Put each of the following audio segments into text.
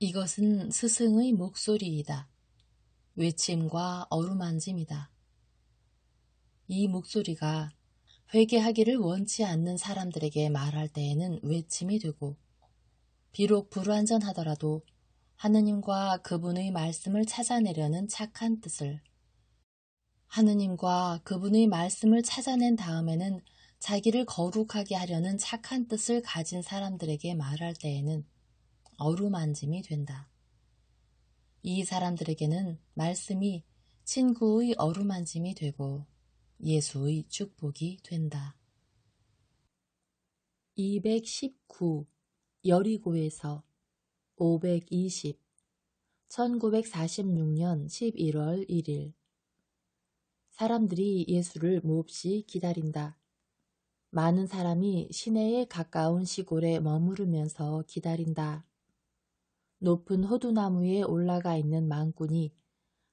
이것은 스승의 목소리이다. 외침과 어루만짐이다. 이 목소리가 회개하기를 원치 않는 사람들에게 말할 때에는 외침이 되고, 비록 불완전하더라도 하느님과 그분의 말씀을 찾아내려는 착한 뜻을, 하느님과 그분의 말씀을 찾아낸 다음에는 자기를 거룩하게 하려는 착한 뜻을 가진 사람들에게 말할 때에는 어루만짐이 된다. 이 사람들에게는 말씀이 친구의 어루만짐이 되고 예수의 축복이 된다. 219. 여리고에서 520. 1946년 11월 1일. 사람들이 예수를 몹시 기다린다. 많은 사람이 시내에 가까운 시골에 머무르면서 기다린다. 높은 호두나무에 올라가 있는 망군이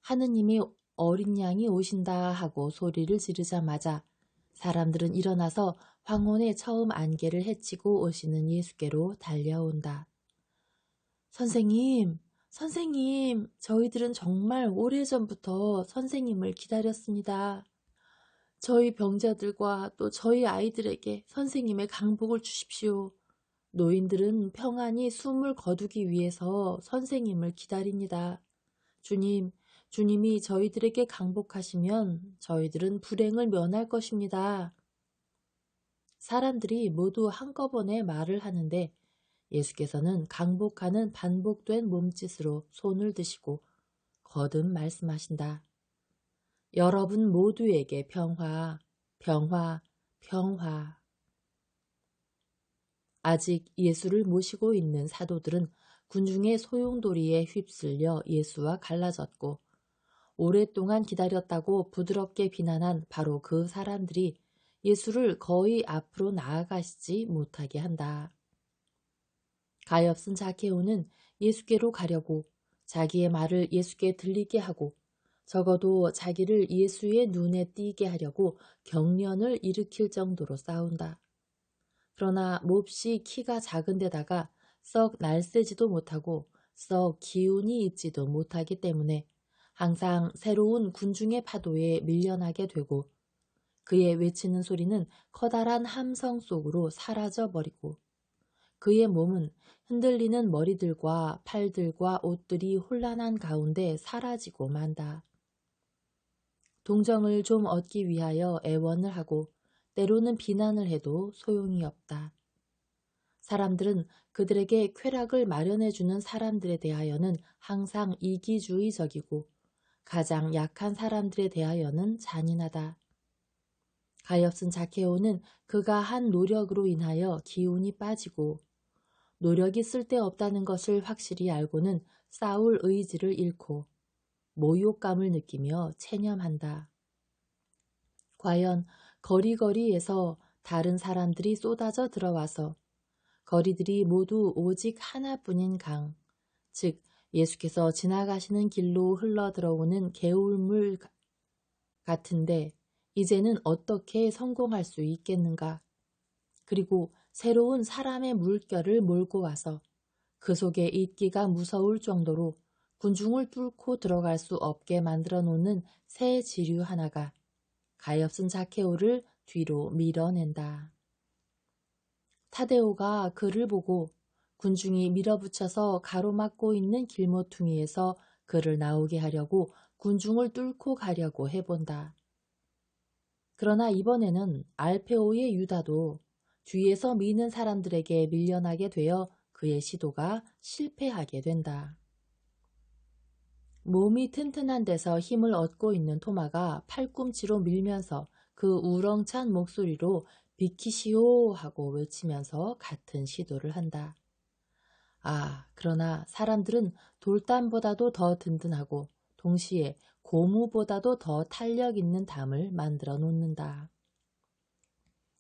하느님이 어린 양이 오신다 하고 소리를 지르자마자 사람들은 일어나서 황혼의 처음 안개를 헤치고 오시는 예수께로 달려온다. 선생님, 선생님, 저희들은 정말 오래전부터 선생님을 기다렸습니다. 저희 병자들과 또 저희 아이들에게 선생님의 강복을 주십시오. 노인들은 평안히 숨을 거두기 위해서 선생님을 기다립니다. 주님이 저희들에게 강복하시면 저희들은 불행을 면할 것입니다. 사람들이 모두 한꺼번에 말을 하는데 예수께서는 강복하는 반복된 몸짓으로 손을 드시고 거듭 말씀하신다. 여러분 모두에게 평화, 평화, 평화. 아직 예수를 모시고 있는 사도들은 군중의 소용돌이에 휩쓸려 예수와 갈라졌고 오랫동안 기다렸다고 부드럽게 비난한 바로 그 사람들이 예수를 거의 앞으로 나아가시지 못하게 한다. 가엾은 자케오는 예수께로 가려고 자기의 말을 예수께 들리게 하고 적어도 자기를 예수의 눈에 띄게 하려고 경련을 일으킬 정도로 싸운다. 그러나 몹시 키가 작은 데다가 썩 날쌔지도 못하고 썩 기운이 있지도 못하기 때문에 항상 새로운 군중의 파도에 밀려나게 되고 그의 외치는 소리는 커다란 함성 속으로 사라져 버리고 그의 몸은 흔들리는 머리들과 팔들과 옷들이 혼란한 가운데 사라지고 만다. 동정을 좀 얻기 위하여 애원을 하고 때로는 비난을 해도 소용이 없다. 사람들은 그들에게 쾌락을 마련해주는 사람들에 대하여는 항상 이기주의적이고 가장 약한 사람들에 대하여는 잔인하다. 가엾은 자케오는 그가 한 노력으로 인하여 기운이 빠지고 노력이 쓸데없다는 것을 확실히 알고는 싸울 의지를 잃고 모욕감을 느끼며 체념한다. 과연 거리거리에서 다른 사람들이 쏟아져 들어와서 거리들이 모두 오직 하나뿐인 강, 즉 예수께서 지나가시는 길로 흘러 들어오는 개울물 같은데 이제는 어떻게 성공할 수 있겠는가? 그리고 새로운 사람의 물결을 몰고 와서 그 속에 있기가 무서울 정도로 군중을 뚫고 들어갈 수 없게 만들어 놓는 새 지류 하나가 가엾은 자케오를 뒤로 밀어낸다. 타데오가 그를 보고 군중이 밀어붙여서 가로막고 있는 길모퉁이에서 그를 나오게 하려고 군중을 뚫고 가려고 해본다. 그러나 이번에는 알페오의 유다도 뒤에서 미는 사람들에게 밀려나게 되어 그의 시도가 실패하게 된다. 몸이 튼튼한 데서 힘을 얻고 있는 토마가 팔꿈치로 밀면서 그 우렁찬 목소리로 비키시오 하고 외치면서 같은 시도를 한다. 그러나 사람들은 돌담보다도 더 든든하고 동시에 고무보다도 더 탄력 있는 담을 만들어 놓는다.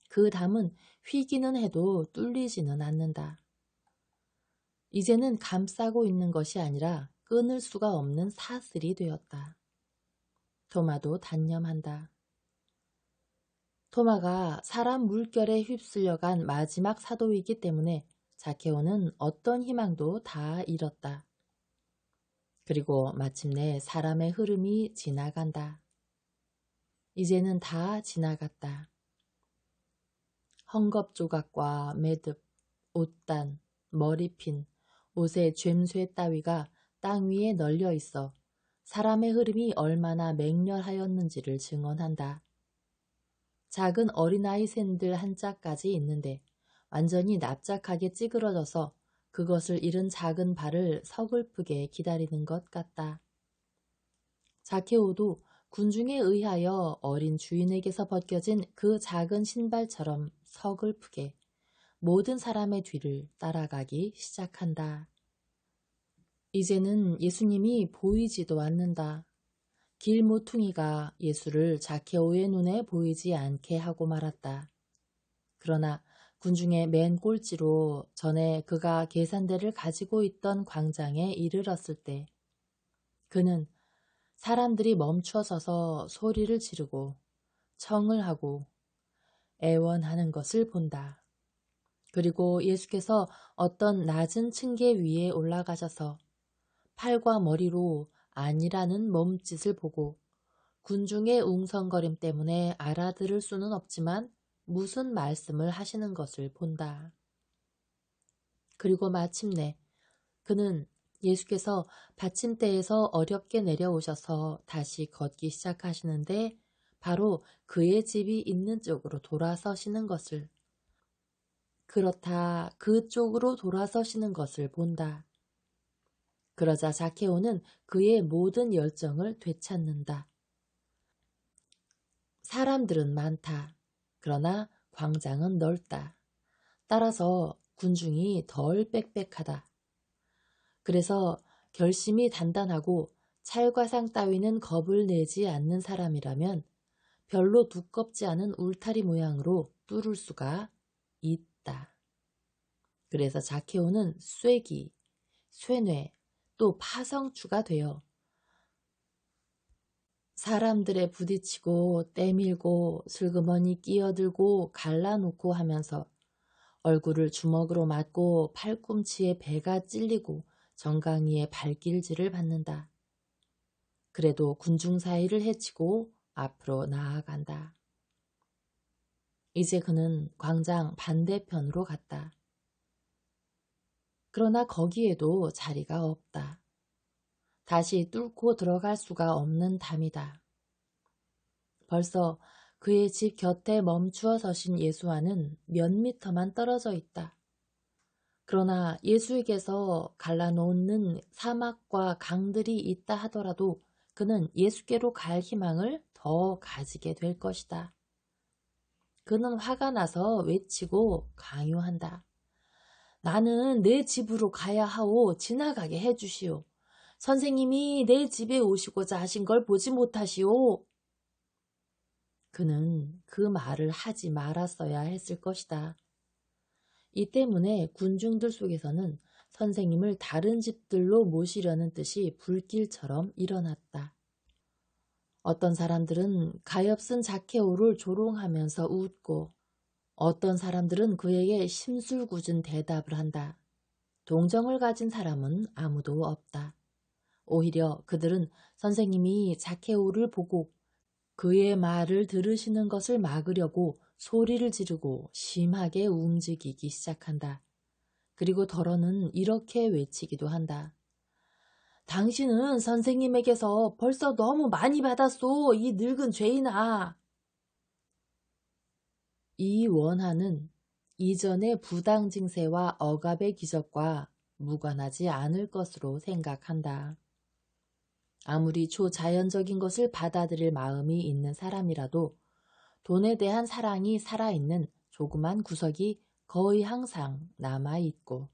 그 담은 휘기는 해도 뚫리지는 않는다. 이제는 감싸고 있는 것이 아니라 끊을 수가 없는 사슬이 되었다. 토마도 단념한다. 토마가 사람 물결에 휩쓸려간 마지막 사도이기 때문에 자케오는 어떤 희망도 다 잃었다. 그리고 마침내 사람의 흐름이 지나간다. 이제는 다 지나갔다. 헝겊 조각과 매듭, 옷단, 머리핀, 옷의 죬쇠 따위가 땅 위에 널려 있어 사람의 흐름이 얼마나 맹렬하였는지를 증언한다. 작은 어린아이 샌들 한 짝까지 있는데 완전히 납작하게 찌그러져서 그것을 잃은 작은 발을 서글프게 기다리는 것 같다. 자케오도 군중에 의하여 어린 주인에게서 벗겨진 그 작은 신발처럼 서글프게 모든 사람의 뒤를 따라가기 시작한다. 이제는 예수님이 보이지도 않는다. 길 모퉁이가 예수를 자케오의 눈에 보이지 않게 하고 말았다. 그러나 군중의 맨 꼴찌로 전에 그가 계산대를 가지고 있던 광장에 이르렀을 때 그는 사람들이 멈춰서서 소리를 지르고 청을 하고 애원하는 것을 본다. 그리고 예수께서 어떤 낮은 층계 위에 올라가셔서 팔과 머리로 아니라는 몸짓을 보고 군중의 웅성거림 때문에 알아들을 수는 없지만 무슨 말씀을 하시는 것을 본다. 그리고 마침내 그는 예수께서 받침대에서 어렵게 내려오셔서 다시 걷기 시작하시는데 바로 그의 집이 있는 쪽으로 돌아서시는 것을, 그렇다 그쪽으로 돌아서시는 것을 본다. 그러자 자케오는 그의 모든 열정을 되찾는다. 사람들은 많다. 그러나 광장은 넓다. 따라서 군중이 덜 빽빽하다. 그래서 결심이 단단하고 찰과상 따위는 겁을 내지 않는 사람이라면 별로 두껍지 않은 울타리 모양으로 뚫을 수가 있다. 그래서 자케오는 쇠기, 쇠뇌, 또 파성추가 되어 사람들에 부딪히고 때밀고 슬그머니 끼어들고 갈라놓고 하면서 얼굴을 주먹으로 맞고 팔꿈치에 배가 찔리고 정강이에 발길질을 받는다. 그래도 군중 사이를 헤치고 앞으로 나아간다. 이제 그는 광장 반대편으로 갔다. 그러나 거기에도 자리가 없다. 다시 뚫고 들어갈 수가 없는 담이다. 벌써 그의 집 곁에 멈추어 서신 예수와는 몇 미터만 떨어져 있다. 그러나 예수에게서 갈라놓는 사막과 강들이 있다 하더라도 그는 예수께로 갈 희망을 더 가지게 될 것이다. 그는 화가 나서 외치고 강요한다. 나는 내 집으로 가야 하오. 지나가게 해주시오. 선생님이 내 집에 오시고자 하신 걸 보지 못하시오. 그는 그 말을 하지 말았어야 했을 것이다. 이 때문에 군중들 속에서는 선생님을 다른 집들로 모시려는 뜻이 불길처럼 일어났다. 어떤 사람들은 가엾은 자케오를 조롱하면서 웃고 어떤 사람들은 그에게 심술궂은 대답을 한다. 동정을 가진 사람은 아무도 없다. 오히려 그들은 선생님이 자케오를 보고 그의 말을 들으시는 것을 막으려고 소리를 지르고 심하게 움직이기 시작한다. 그리고 더러는 이렇게 외치기도 한다. 당신은 선생님에게서 벌써 너무 많이 받았소, 이 늙은 죄인아. 이 원한은 이전의 부당 징세와 억압의 기적과 무관하지 않을 것으로 생각한다. 아무리 초자연적인 것을 받아들일 마음이 있는 사람이라도 돈에 대한 사랑이 살아있는 조그만 구석이 거의 항상 남아있고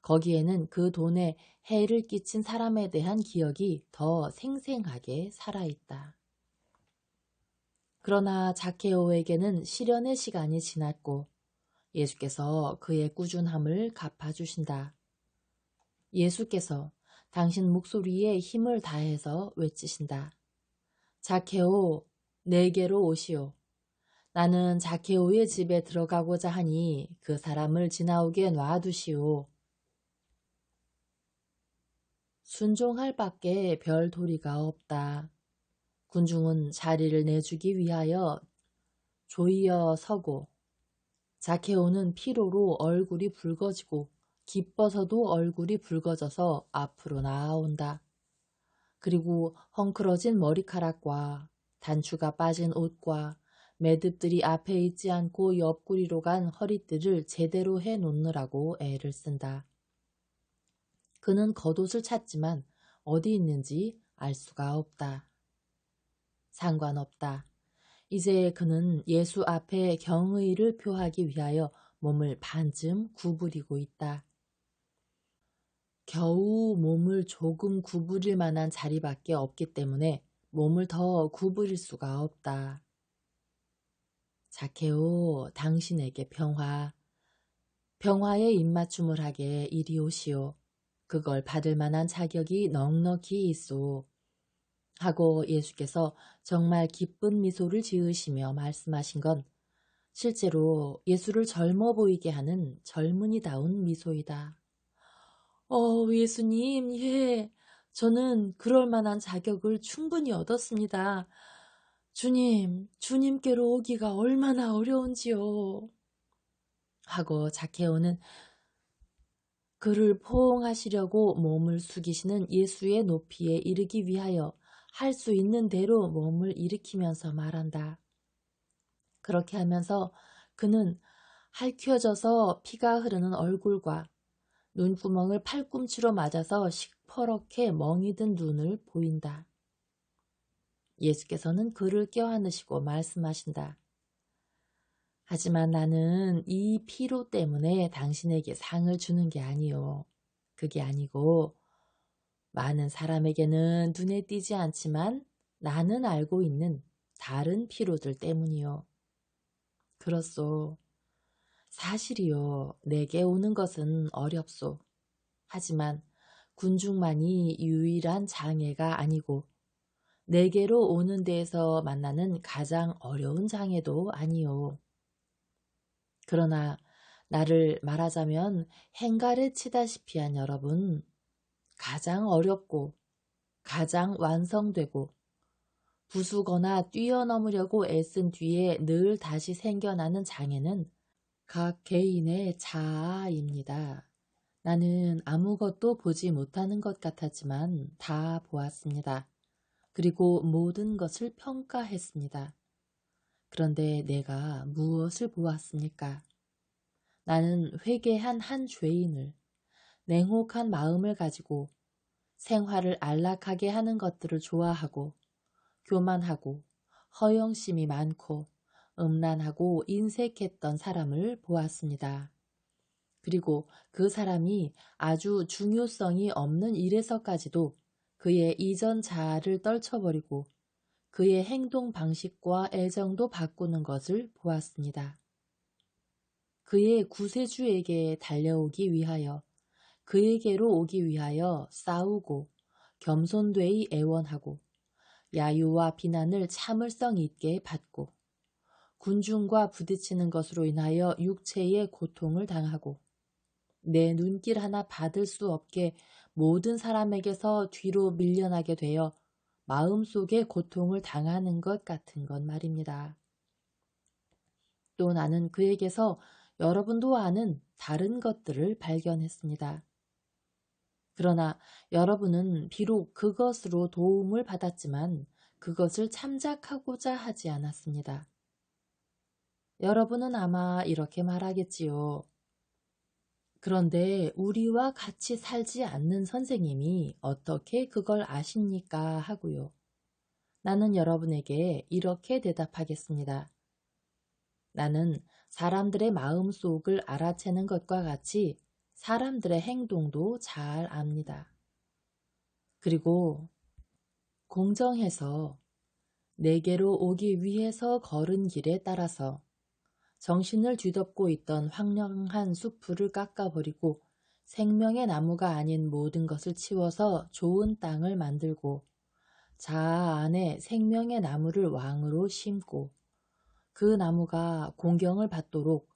거기에는 그 돈에 해를 끼친 사람에 대한 기억이 더 생생하게 살아있다. 그러나 자케오에게는 시련의 시간이 지났고 예수께서 그의 꾸준함을 갚아주신다. 예수께서 당신 목소리에 힘을 다해서 외치신다. 자케오, 내게로 오시오. 나는 자케오의 집에 들어가고자 하니 그 사람을 지나오게 놔두시오. 순종할 밖에 별 도리가 없다. 군중은 자리를 내주기 위하여 조이어 서고 자케오는 피로로 얼굴이 붉어지고 기뻐서도 얼굴이 붉어져서 앞으로 나아온다. 그리고 헝클어진 머리카락과 단추가 빠진 옷과 매듭들이 앞에 있지 않고 옆구리로 간 허리띠를 제대로 해놓느라고 애를 쓴다. 그는 겉옷을 찾지만 어디 있는지 알 수가 없다. 상관없다. 이제 그는 예수 앞에 경의를 표하기 위하여 몸을 반쯤 구부리고 있다. 겨우 몸을 조금 구부릴 만한 자리밖에 없기 때문에 몸을 더 구부릴 수가 없다. 자케오, 당신에게 평화. 평화에 입맞춤을 하게 이리 오시오. 그걸 받을 만한 자격이 넉넉히 있소. 하고 예수께서 정말 기쁜 미소를 지으시며 말씀하신 건 실제로 예수를 젊어 보이게 하는 젊은이다운 미소이다. 예수님, 예, 저는 그럴 만한 자격을 충분히 얻었습니다. 주님께로 오기가 얼마나 어려운지요. 하고 자케오는 그를 포옹하시려고 몸을 숙이시는 예수의 높이에 이르기 위하여 할 수 있는 대로 몸을 일으키면서 말한다. 그렇게 하면서 그는 할퀴어져서 피가 흐르는 얼굴과 눈구멍을 팔꿈치로 맞아서 시퍼렇게 멍이 든 눈을 보인다. 예수께서는 그를 껴안으시고 말씀하신다. 하지만 나는 이 피로 때문에 당신에게 상을 주는 게 아니요. 그게 아니고 많은 사람에게는 눈에 띄지 않지만 나는 알고 있는 다른 피로들 때문이요. 그렇소. 사실이요. 내게 오는 것은 어렵소. 하지만 군중만이 유일한 장애가 아니고 내게로 오는 데에서 만나는 가장 어려운 장애도 아니요. 그러나 나를 말하자면 행갈에 치다시피 한 여러분, 가장 어렵고 가장 완성되고 부수거나 뛰어넘으려고 애쓴 뒤에 늘 다시 생겨나는 장애는 각 개인의 자아입니다. 나는 아무것도 보지 못하는 것 같았지만 다 보았습니다. 그리고 모든 것을 평가했습니다. 그런데 내가 무엇을 보았습니까? 나는 회개한 한 죄인을 냉혹한 마음을 가지고 생활을 안락하게 하는 것들을 좋아하고 교만하고 허영심이 많고 음란하고 인색했던 사람을 보았습니다. 그리고 그 사람이 아주 중요성이 없는 일에서까지도 그의 이전 자아를 떨쳐버리고 그의 행동 방식과 애정도 바꾸는 것을 보았습니다. 그의 구세주에게 달려오기 위하여 그에게로 오기 위하여 싸우고 겸손되이 애원하고 야유와 비난을 참을성 있게 받고 군중과 부딪히는 것으로 인하여 육체의 고통을 당하고 내 눈길 하나 받을 수 없게 모든 사람에게서 뒤로 밀려나게 되어 마음속에 고통을 당하는 것 같은 것 말입니다. 또 나는 그에게서 여러분도 아는 다른 것들을 발견했습니다. 그러나 여러분은 비록 그것으로 도움을 받았지만 그것을 참작하고자 하지 않았습니다. 여러분은 아마 이렇게 말하겠지요. 그런데 우리와 같이 살지 않는 선생님이 어떻게 그걸 아십니까? 하고요. 나는 여러분에게 이렇게 대답하겠습니다. 나는 사람들의 마음속을 알아채는 것과 같이 사람들의 행동도 잘 압니다. 그리고 공정해서 내게로 오기 위해서 걸은 길에 따라서 정신을 뒤덮고 있던 황량한 숲풀을 깎아버리고 생명의 나무가 아닌 모든 것을 치워서 좋은 땅을 만들고 자아 안에 생명의 나무를 왕으로 심고 그 나무가 공경을 받도록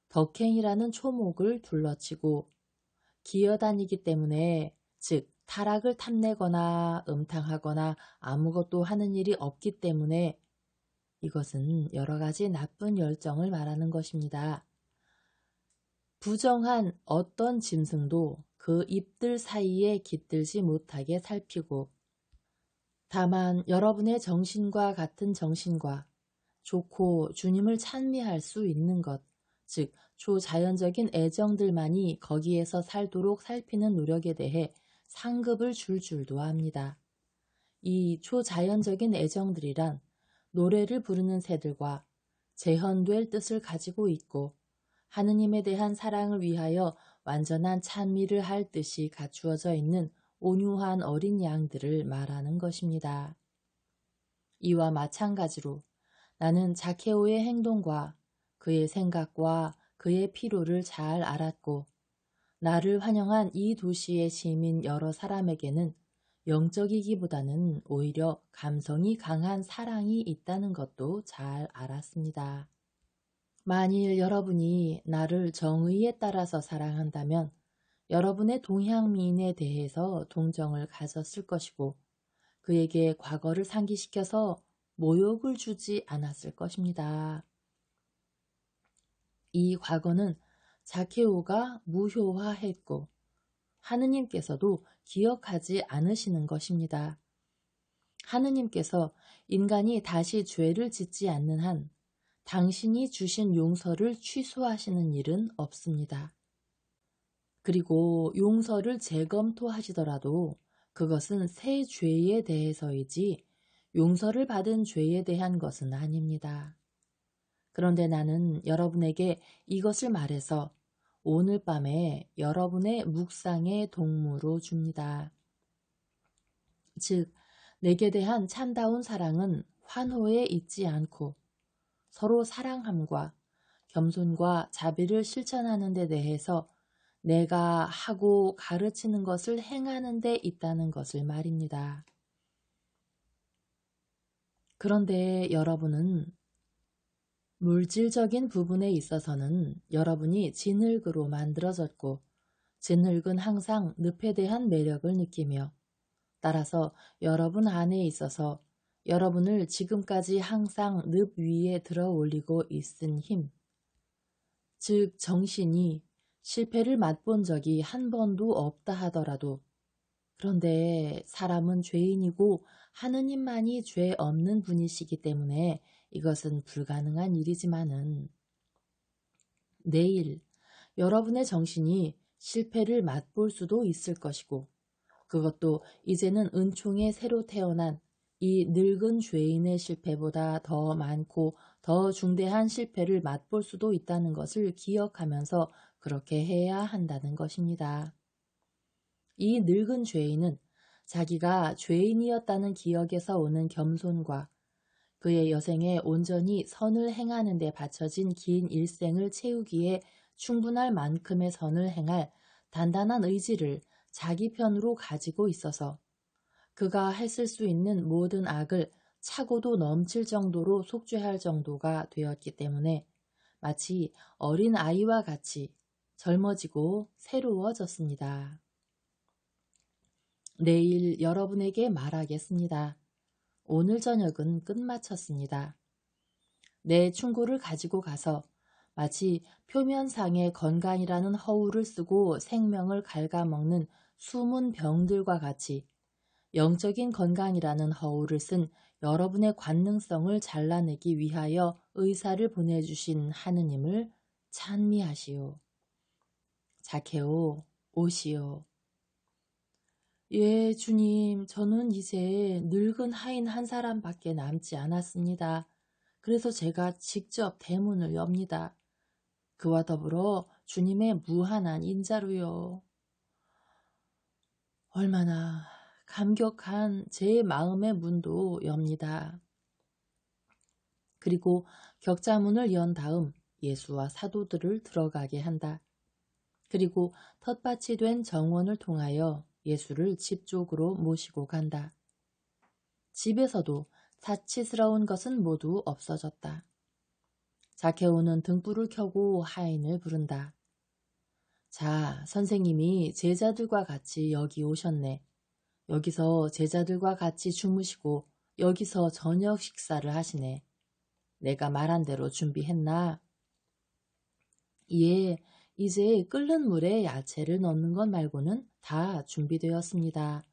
덕행이라는 초목을 둘러치고 기어다니기 때문에 즉 타락을 탐내거나 음탕하거나 아무것도 하는 일이 없기 때문에 이것은 여러 가지 나쁜 열정을 말하는 것입니다. 부정한 어떤 짐승도 그 잎들 사이에 깃들지 못하게 살피고, 다만 여러분의 정신과 같은 정신과 좋고 주님을 찬미할 수 있는 것, 즉 초자연적인 애정들만이 거기에서 살도록 살피는 노력에 대해 상급을 줄 줄도 압니다. 이 초자연적인 애정들이란 노래를 부르는 새들과 재현될 뜻을 가지고 있고, 하느님에 대한 사랑을 위하여 완전한 찬미를 할 뜻이 갖추어져 있는 온유한 어린 양들을 말하는 것입니다. 이와 마찬가지로 나는 자케오의 행동과 그의 생각과 그의 필요를 잘 알았고, 나를 환영한 이 도시의 시민 여러 사람에게는 영적이기보다는 오히려 감성이 강한 사랑이 있다는 것도 잘 알았습니다. 만일 여러분이 나를 정의에 따라서 사랑한다면 여러분의 동향미인에 대해서 동정을 가졌을 것이고, 그에게 과거를 상기시켜서 모욕을 주지 않았을 것입니다. 이 과거는 자케오가 무효화했고 하느님께서도 기억하지 않으시는 것입니다. 하느님께서 인간이 다시 죄를 짓지 않는 한 당신이 주신 용서를 취소하시는 일은 없습니다. 그리고 용서를 재검토하시더라도 그것은 새 죄에 대해서이지 용서를 받은 죄에 대한 것은 아닙니다. 그런데 나는 여러분에게 이것을 말해서 오늘 밤에 여러분의 묵상의 동무로 줍니다. 즉, 내게 대한 참다운 사랑은 환호에 있지 않고 서로 사랑함과 겸손과 자비를 실천하는 데 대해서 내가 하고 가르치는 것을 행하는 데 있다는 것을 말입니다. 그런데 여러분은 물질적인 부분에 있어서는 여러분이 진흙으로 만들어졌고, 진흙은 항상 늪에 대한 매력을 느끼며, 따라서 여러분 안에 있어서 여러분을 지금까지 항상 늪 위에 들어 올리고 있은 힘, 즉 정신이 실패를 맛본 적이 한 번도 없다 하더라도, 그런데 사람은 죄인이고 하느님만이 죄 없는 분이시기 때문에 이것은 불가능한 일이지만은, 내일 여러분의 정신이 실패를 맛볼 수도 있을 것이고, 그것도 이제는 은총에 새로 태어난 이 늙은 죄인의 실패보다 더 많고 더 중대한 실패를 맛볼 수도 있다는 것을 기억하면서 그렇게 해야 한다는 것입니다. 이 늙은 죄인은 자기가 죄인이었다는 기억에서 오는 겸손과 그의 여생에 온전히 선을 행하는 데 바쳐진 긴 일생을 채우기에 충분할 만큼의 선을 행할 단단한 의지를 자기 편으로 가지고 있어서 그가 했을 수 있는 모든 악을 차고도 넘칠 정도로 속죄할 정도가 되었기 때문에 마치 어린 아이와 같이 젊어지고 새로워졌습니다. 내일 여러분에게 말하겠습니다. 오늘 저녁은 끝마쳤습니다. 내 충고를 가지고 가서 마치 표면상의 건강이라는 허울을 쓰고 생명을 갉아먹는 숨은 병들과 같이 영적인 건강이라는 허울을 쓴 여러분의 관능성을 잘라내기 위하여 의사를 보내주신 하느님을 찬미하시오. 자케오, 오시오. 예, 주님, 저는 이제 늙은 하인 한 사람밖에 남지 않았습니다. 그래서 제가 직접 대문을 엽니다. 그와 더불어 주님의 무한한 인자로요. 얼마나 감격한 제 마음의 문도 엽니다. 그리고 격자문을 연 다음 예수와 사도들을 들어가게 한다. 그리고 텃밭이 된 정원을 통하여 예수를 집 쪽으로 모시고 간다. 집에서도 사치스러운 것은 모두 없어졌다. 자케오는 등불을 켜고 하인을 부른다. 자, 선생님이 제자들과 같이 여기 오셨네. 여기서 제자들과 같이 주무시고 여기서 저녁 식사를 하시네. 내가 말한 대로 준비했나? 예, 이제 끓는 물에 야채를 넣는 것 말고는 다 준비되었습니다.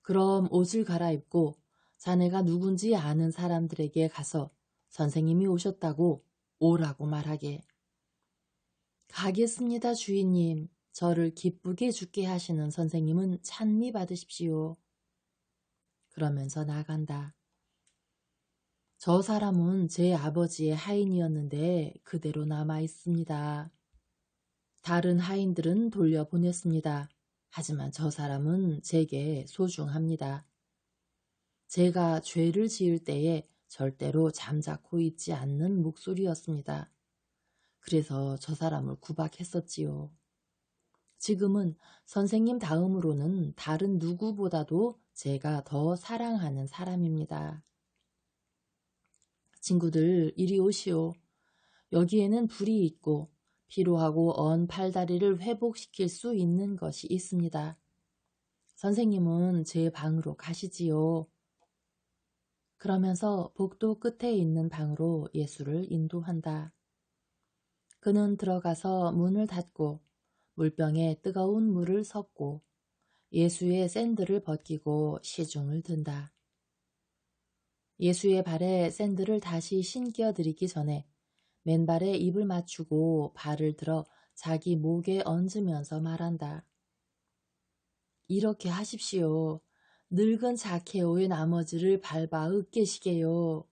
그럼 옷을 갈아입고 자네가 누군지 아는 사람들에게 가서 선생님이 오셨다고 오라고 말하게. 가겠습니다, 주인님. 저를 기쁘게 죽게 하시는 선생님은 찬미 받으십시오. 그러면서 나간다. 저 사람은 제 아버지의 하인이었는데 그대로 남아 있습니다. 다른 하인들은 돌려보냈습니다. 하지만 저 사람은 제게 소중합니다. 제가 죄를 지을 때에 절대로 잠자코 있지 않는 목소리였습니다. 그래서 저 사람을 구박했었지요. 지금은 선생님 다음으로는 다른 누구보다도 제가 더 사랑하는 사람입니다. 친구들, 이리 오시오. 여기에는 불이 있고 피로하고 언 팔다리를 회복시킬 수 있는 것이 있습니다. 선생님은 제 방으로 가시지요. 그러면서 복도 끝에 있는 방으로 예수를 인도한다. 그는 들어가서 문을 닫고 물병에 뜨거운 물을 섞고 예수의 샌들을 벗기고 시중을 든다. 예수의 발에 샌들을 다시 신겨드리기 전에 맨발에 입을 맞추고 발을 들어 자기 목에 얹으면서 말한다. 이렇게 하십시오. 늙은 자케오의 나머지를 밟아 으깨시게요.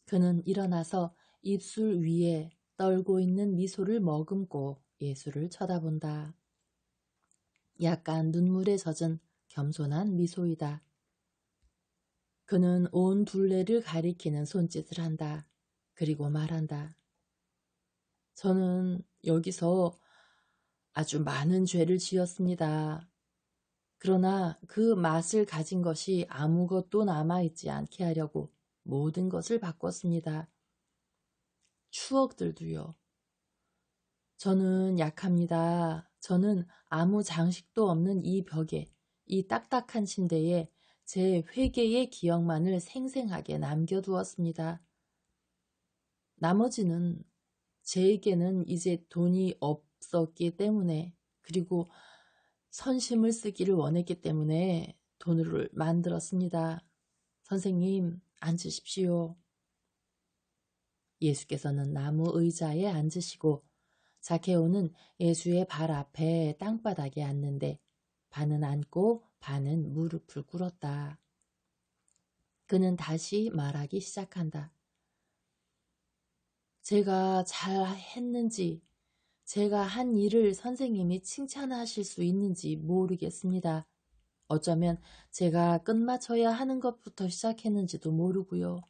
그는 일어나서 입술 위에 떨고 있는 미소를 머금고 예수를 쳐다본다. 약간 눈물에 젖은 겸손한 미소이다. 그는 온 둘레를 가리키는 손짓을 한다. 그리고 말한다. 저는 여기서 아주 많은 죄를 지었습니다. 그러나 그 맛을 가진 것이 아무것도 남아있지 않게 하려고 모든 것을 바꿨습니다. 추억들도요. 저는 약합니다. 저는 아무 장식도 없는 이 벽에, 이 딱딱한 침대에 제 회개의 기억만을 생생하게 남겨두었습니다. 나머지는 제에게는 이제 돈이 없었기 때문에 그리고 선심을 쓰기를 원했기 때문에 돈을 만들었습니다. 선생님, 앉으십시오. 예수께서는 나무 의자에 앉으시고 자케오는 예수의 발 앞에 땅바닥에 앉는데 반은 앉고 반은 무릎을 꿇었다. 그는 다시 말하기 시작한다. 제가 잘 했는지, 제가 한 일을 선생님이 칭찬하실 수 있는지 모르겠습니다. 어쩌면 제가 끝마쳐야 하는 것부터 시작했는지도 모르고요.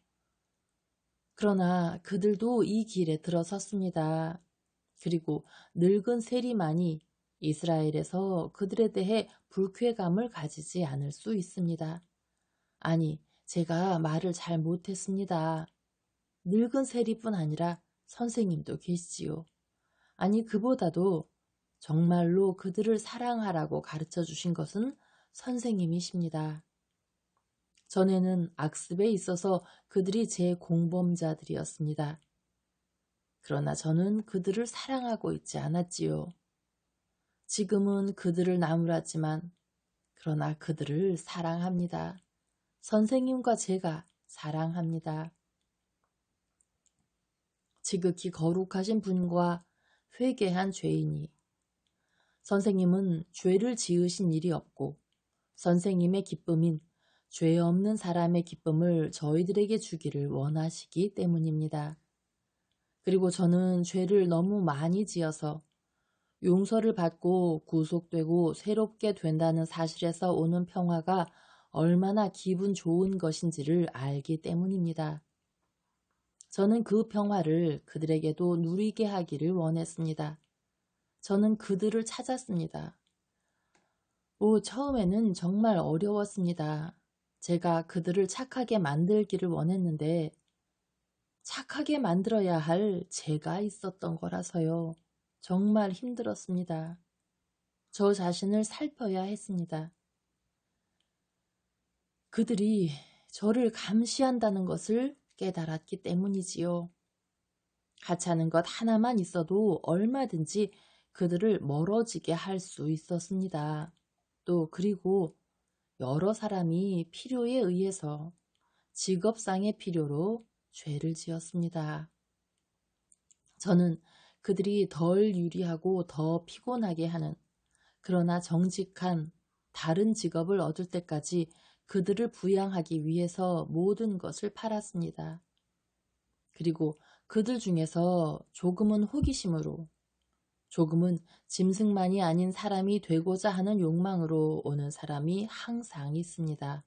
그러나 그들도 이 길에 들어섰습니다. 그리고 늙은 세리만이 이스라엘에서 그들에 대해 불쾌감을 가지지 않을 수 있습니다. 아니, 제가 말을 잘 못했습니다. 늙은 세리뿐 아니라 선생님도 계시지요. 아니, 그보다도 정말로 그들을 사랑하라고 가르쳐 주신 것은 선생님이십니다. 전에는 악습에 있어서 그들이 제 공범자들이었습니다. 그러나 저는 그들을 사랑하고 있지 않았지요. 지금은 그들을 나무랐지만 그러나 그들을 사랑합니다. 선생님과 제가 사랑합니다. 지극히 거룩하신 분과 회개한 죄인이 선생님은 죄를 지으신 일이 없고 선생님의 기쁨인 죄 없는 사람의 기쁨을 저희들에게 주기를 원하시기 때문입니다. 그리고 저는 죄를 너무 많이 지어서 용서를 받고 구속되고 새롭게 된다는 사실에서 오는 평화가 얼마나 기분 좋은 것인지를 알기 때문입니다. 저는 그 평화를 그들에게도 누리게 하기를 원했습니다. 저는 그들을 찾았습니다. 처음에는 정말 어려웠습니다. 제가 그들을 착하게 만들기를 원했는데 착하게 만들어야 할 제가 있었던 거라서요. 정말 힘들었습니다. 저 자신을 살펴야 했습니다. 그들이 저를 감시한다는 것을 깨달았기 때문이지요. 하찮은 것 하나만 있어도 얼마든지 그들을 멀어지게 할 수 있었습니다. 또 그리고 여러 사람이 필요에 의해서 직업상의 필요로 죄를 지었습니다. 저는 그들이 덜 유리하고 더 피곤하게 하는, 그러나 정직한 다른 직업을 얻을 때까지 그들을 부양하기 위해서 모든 것을 팔았습니다. 그리고 그들 중에서 조금은 호기심으로, 조금은 짐승만이 아닌 사람이 되고자 하는 욕망으로 오는 사람이 항상 있습니다.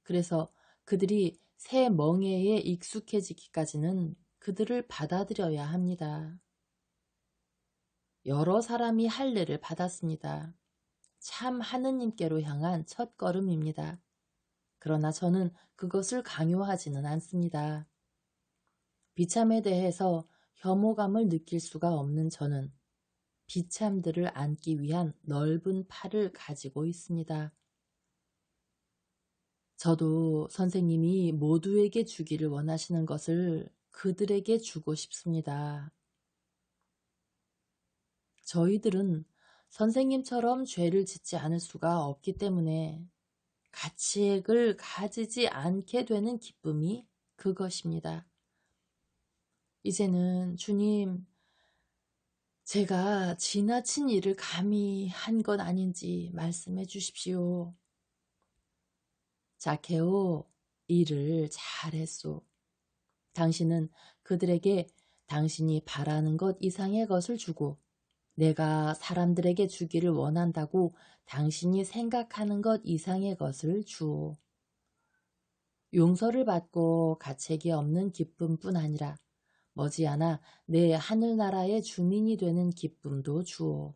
그래서 그들이 새 멍에에 익숙해지기까지는 그들을 받아들여야 합니다. 여러 사람이 할례를 받았습니다. 참 하느님께로 향한 첫걸음입니다. 그러나 저는 그것을 강요하지는 않습니다. 비참에 대해서 혐오감을 느낄 수가 없는 저는 비참들을 안기 위한 넓은 팔을 가지고 있습니다. 저도 선생님이 모두에게 주기를 원하시는 것을 그들에게 주고 싶습니다. 저희들은 선생님처럼 죄를 짓지 않을 수가 없기 때문에 가치액을 가지지 않게 되는 기쁨이 그것입니다. 이제는 주님, 제가 지나친 일을 감히 한 것 아닌지 말씀해 주십시오. 자케오, 일을 잘했소. 당신은 그들에게 당신이 바라는 것 이상의 것을 주고 내가 사람들에게 주기를 원한다고 당신이 생각하는 것 이상의 것을 주오. 용서를 받고 가책이 없는 기쁨뿐 아니라 머지않아 내 하늘나라의 주민이 되는 기쁨도 주오.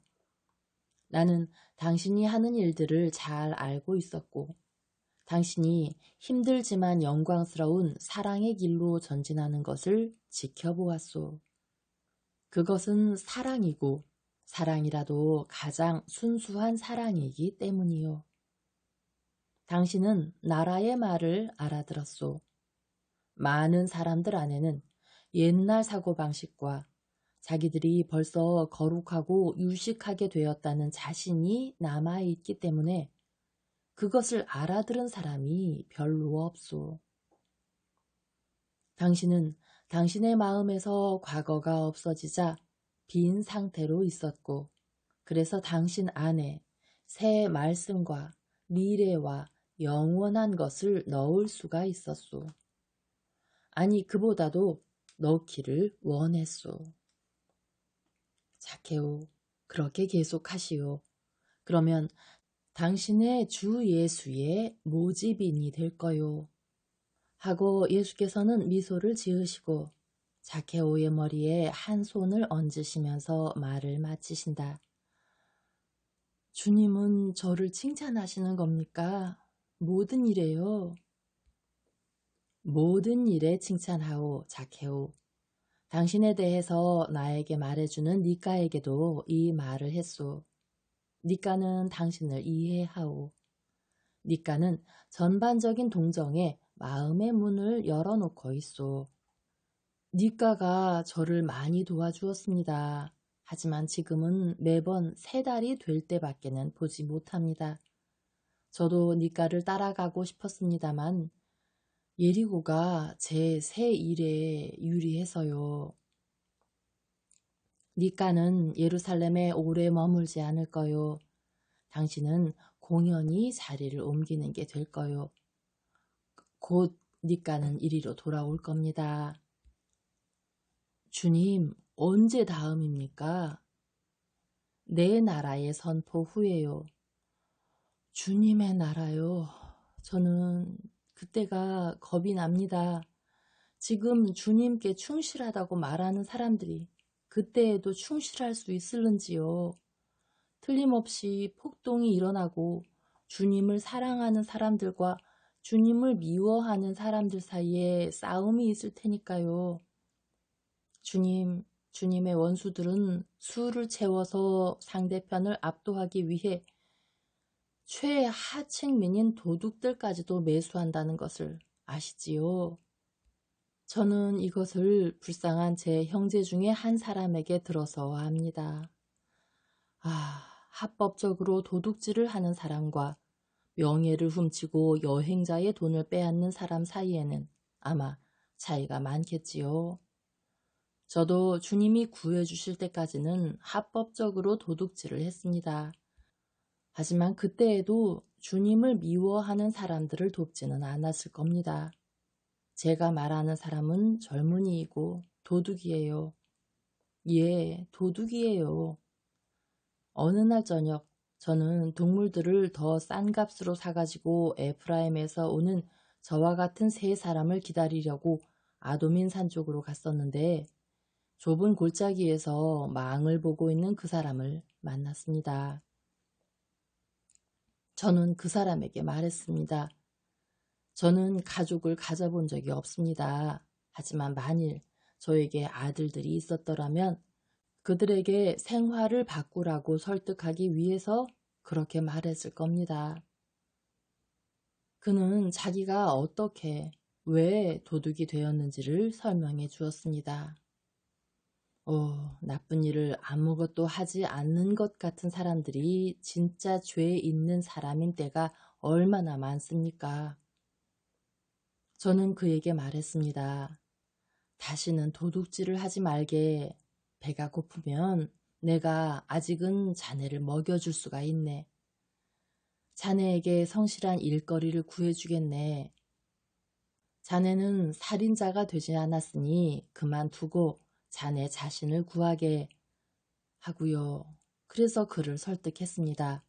나는 당신이 하는 일들을 잘 알고 있었고 당신이 힘들지만 영광스러운 사랑의 길로 전진하는 것을 지켜보았소. 그것은 사랑이고 사랑이라도 가장 순수한 사랑이기 때문이요. 당신은 나라의 말을 알아들었소. 많은 사람들 안에는 옛날 사고방식과 자기들이 벌써 거룩하고 유식하게 되었다는 자신이 남아있기 때문에 그것을 알아들은 사람이 별로 없소. 당신은 당신의 마음에서 과거가 없어지자 빈 상태로 있었고 그래서 당신 안에 새 말씀과 미래와 영원한 것을 넣을 수가 있었소. 아니 그보다도 넣기를 원했소. 자케오, 그렇게 계속하시오. 그러면 당신의 주 예수의 모집인이 될 거요. 하고 예수께서는 미소를 지으시고 자케오의 머리에 한 손을 얹으시면서 말을 마치신다. 주님은 저를 칭찬하시는 겁니까? 모든 일에요. 모든 일에 칭찬하오, 자케오. 당신에 대해서 나에게 말해주는 니까에게도 이 말을 했소. 니까는 당신을 이해하오. 니까는 전반적인 동정에 마음의 문을 열어놓고 있소. 니까가 저를 많이 도와주었습니다. 하지만 지금은 매번 3달이 될 때밖에는 보지 못합니다. 저도 니까를 따라가고 싶었습니다만 예리고가 제 새 일에 유리해서요. 니까는 예루살렘에 오래 머물지 않을 거요. 당신은 공연히 자리를 옮기는 게 될 거요. 곧 니까는 이리로 돌아올 겁니다. 주님, 언제 다음입니까? 내 나라의 선포 후에요. 주님의 나라요. 저는 그때가 겁이 납니다. 지금 주님께 충실하다고 말하는 사람들이 그때에도 충실할 수 있을는지요. 틀림없이 폭동이 일어나고 주님을 사랑하는 사람들과 주님을 미워하는 사람들 사이에 싸움이 있을 테니까요. 주님, 주님의 원수들은 수를 채워서 상대편을 압도하기 위해 최하층민인 도둑들까지도 매수한다는 것을 아시지요? 저는 이것을 불쌍한 제 형제 중에 한 사람에게 들어서 압니다. 합법적으로 도둑질을 하는 사람과 명예를 훔치고 여행자의 돈을 빼앗는 사람 사이에는 아마 차이가 많겠지요. 저도 주님이 구해주실 때까지는 합법적으로 도둑질을 했습니다. 하지만 그때에도 주님을 미워하는 사람들을 돕지는 않았을 겁니다. 제가 말하는 사람은 젊은이이고 도둑이에요. 예, 도둑이에요. 어느 날 저녁 저는 동물들을 더 싼 값으로 사가지고 에프라임에서 오는 저와 같은 세 사람을 기다리려고 아도민 산 쪽으로 갔었는데 좁은 골짜기에서 망을 보고 있는 그 사람을 만났습니다. 저는 그 사람에게 말했습니다. 저는 가족을 가져본 적이 없습니다. 하지만 만일 저에게 아들들이 있었더라면 그들에게 생활을 바꾸라고 설득하기 위해서 그렇게 말했을 겁니다. 그는 자기가 어떻게, 왜 도둑이 되었는지를 설명해 주었습니다. 나쁜 일을 아무것도 하지 않는 것 같은 사람들이 진짜 죄 있는 사람인 때가 얼마나 많습니까? 저는 그에게 말했습니다. 다시는 도둑질을 하지 말게. 배가 고프면 내가 아직은 자네를 먹여줄 수가 있네. 자네에게 성실한 일거리를 구해주겠네. 자네는 살인자가 되지 않았으니 그만두고 자네 자신을 구하게 하고요. 그래서 그를 설득했습니다.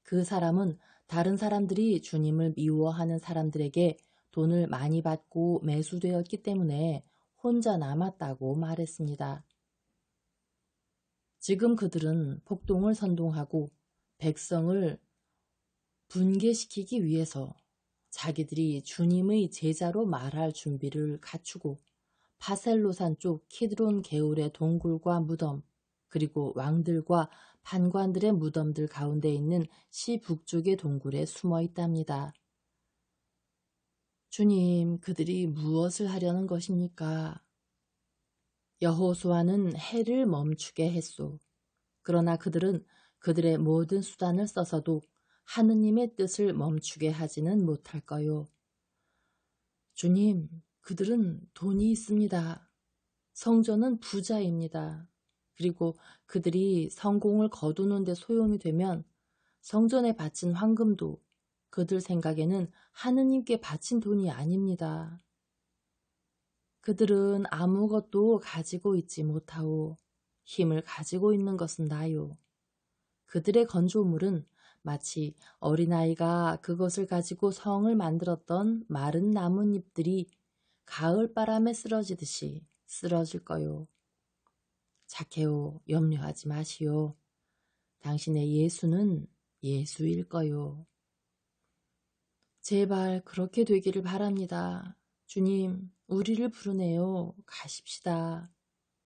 그 사람은 다른 사람들이 주님을 미워하는 사람들에게 돈을 많이 받고 매수되었기 때문에 혼자 남았다고 말했습니다. 지금 그들은 폭동을 선동하고 백성을 분개시키기 위해서 자기들이 주님의 제자로 말할 준비를 갖추고 파셀로산 쪽 키드론 개울의 동굴과 무덤, 그리고 왕들과 판관들의 무덤들 가운데 있는 시 북쪽의 동굴에 숨어 있답니다. 주님, 그들이 무엇을 하려는 것입니까? 여호수아는 해를 멈추게 했소. 그러나 그들은 그들의 모든 수단을 써서도 하느님의 뜻을 멈추게 하지는 못할 거요. 주님, 그들은 돈이 있습니다. 성전은 부자입니다. 그리고 그들이 성공을 거두는 데 소용이 되면 성전에 바친 황금도 그들 생각에는 하느님께 바친 돈이 아닙니다. 그들은 아무것도 가지고 있지 못하오. 힘을 가지고 있는 것은 나요. 그들의 건조물은 마치 어린아이가 그것을 가지고 성을 만들었던 마른 나뭇잎들이 가을바람에 쓰러지듯이 쓰러질 거요. 자케오, 염려하지 마시오. 당신의 예수는 예수일 거요. 제발 그렇게 되기를 바랍니다. 주님, 우리를 부르네요. 가십시다.